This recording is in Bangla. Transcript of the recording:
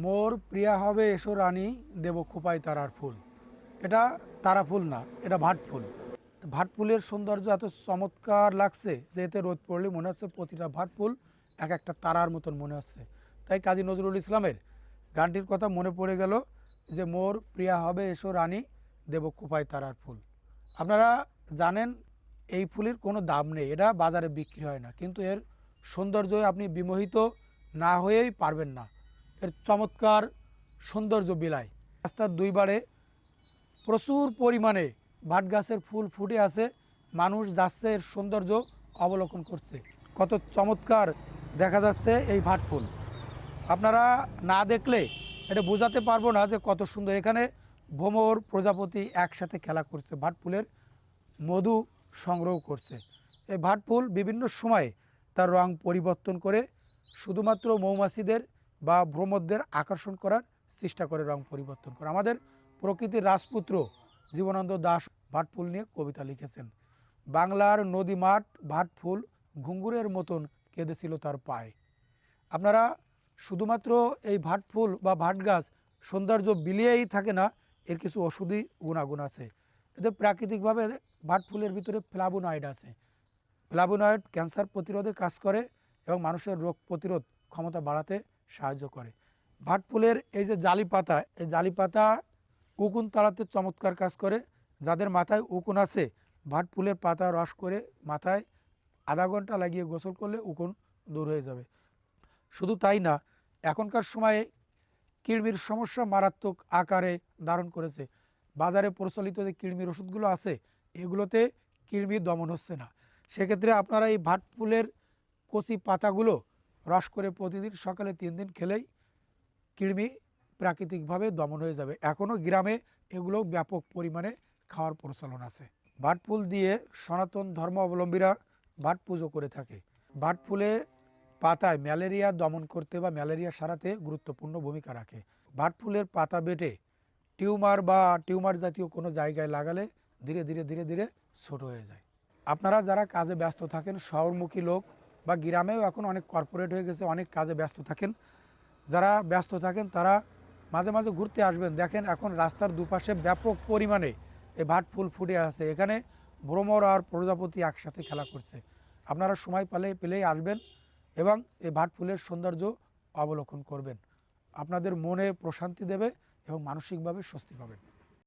মোর প্রিয়া হবে এসো রানী দেব খোপায় তারার ফুল। এটা তারা ফুল না, এটা ভাট ফুল। ভাট ফুলের সৌন্দর্য এত চমৎকার লাগছে যে এতে রোদ পড়লে মনে হচ্ছে প্রতিটা ভাট ফুল এক একটা তারার মতন মনে হচ্ছে। তাই কাজী নজরুল ইসলামের গানটির কথা মনে পড়ে গেল যে মোর প্রিয়া হবে এসো রানী দেব খোপায় তারার ফুল। আপনারা জানেন এই ফুলের কোনো দাম নেই, এটা বাজারে বিক্রি হয় না, কিন্তু এর সৌন্দর্য আপনি বিমোহিত না হয়েই পারবেন না। এর চমৎকার সৌন্দর্য বিলায় রাস্তার দুই বারে প্রচুর পরিমাণে ভাট গাছের ফুল ফুটে আছে, মানুষ যাচ্ছে এর সৌন্দর্য অবলোকন করছে। কত চমৎকার দেখা যাচ্ছে এই ভাট ফুল, আপনারা না দেখলে এটা বোঝাতে পারবো না যে কত সুন্দর। এখানে ভ্রমর প্রজাপতি একসাথে খেলা করছে, ভাট ফুলের মধু সংগ্রহ করছে। এই ভাট ফুল বিভিন্ন সময়ে তার রং পরিবর্তন করে শুধুমাত্র মৌমাছিদের বা ভ্রমরদের আকর্ষণ করার চেষ্টা করে রং পরিবর্তন করে। আমাদের প্রকৃতির রাজপুত্র জীবনানন্দ দাশ ভাট ফুল নিয়ে কবিতা লিখেছেন। বাংলার নদী মাঠ ভাট ফুল ঘুঙ্গুরের মতন কেঁদেছিল তার পায়ে। আপনারা শুধুমাত্র এই ভাট ফুল বা ভাট গাছ সৌন্দর্য বিলিয়েই থাকে না, এর কিছু ওষুধি গুণাগুণ আছে। এদের প্রাকৃতিকভাবে ভাট ফুলের ভিতরে ফ্লাভোনয়েড আছে। ফ্লাভোনয়েড ক্যান্সার প্রতিরোধে কাজ করে এবং মানুষের রোগ প্রতিরোধ ক্ষমতা বাড়াতে সাহায্য করে। ভাট ফুলের এই যে জালি পাতা, এই জালি পাতা উকুন তাড়াতে চমৎকার কাজ করে। যাদের মাথায় উকুন আছে, ভাট ফুলের পাতা রস করে মাথায় আধা ঘন্টা লাগিয়ে গোসল করলে উকুন দূর হয়ে যাবে। শুধু তাই না, এখনকার সময়ে কৃমির সমস্যা মারাত্মক আকারে ধারণ করেছে। বাজারে প্রচলিত যে কৃমির ওষুধগুলো আছে, এগুলোতে কৃমি দমন হচ্ছে না। সেক্ষেত্রে আপনারা এই ভাট ফুলের কচি পাতাগুলো রস করে প্রতিদিন সকালে 3 দিন খেলেই কৃমি প্রাকৃতিকভাবে দমন হয়ে যাবে। এখনও গ্রামে এগুলো ব্যাপক পরিমাণে খাওয়ার প্রচলন আছে। ভাট ফুল দিয়ে সনাতন ধর্মাবলম্বীরা ভাট পুজো করে থাকে। ভাট ফুলের পাতায় ম্যালেরিয়া দমন করতে বা ম্যালেরিয়া সারাতে গুরুত্বপূর্ণ ভূমিকা রাখে। ভাট ফুলের পাতা বেটে টিউমার জাতীয় কোনো জায়গায় লাগালে ধীরে ধীরে ধীরে ধীরে ছোট হয়ে যায়। আপনারা যারা কাজে ব্যস্ত থাকেন, শহরমুখী লোক বা গ্রামেও এখন অনেক কর্পোরেট হয়ে গেছে, অনেক কাজে ব্যস্ত থাকেন, যারা ব্যস্ত থাকেন তারা মাঝে মাঝে ঘুরতে আসবেন। দেখেন এখন রাস্তার দুপাশে ব্যাপক পরিমাণে এই ভাট ফুল ফুটে আছে। এখানে ভ্রমর আর প্রজাপতি একসাথে খেলা করছে। আপনারা সময় পেলেই আসবেন এবং এই ভাট ফুলের সৌন্দর্য অবলোকন করবেন। আপনাদের মনে প্রশান্তি দেবে এবং মানসিকভাবে স্বস্তি পাবেন।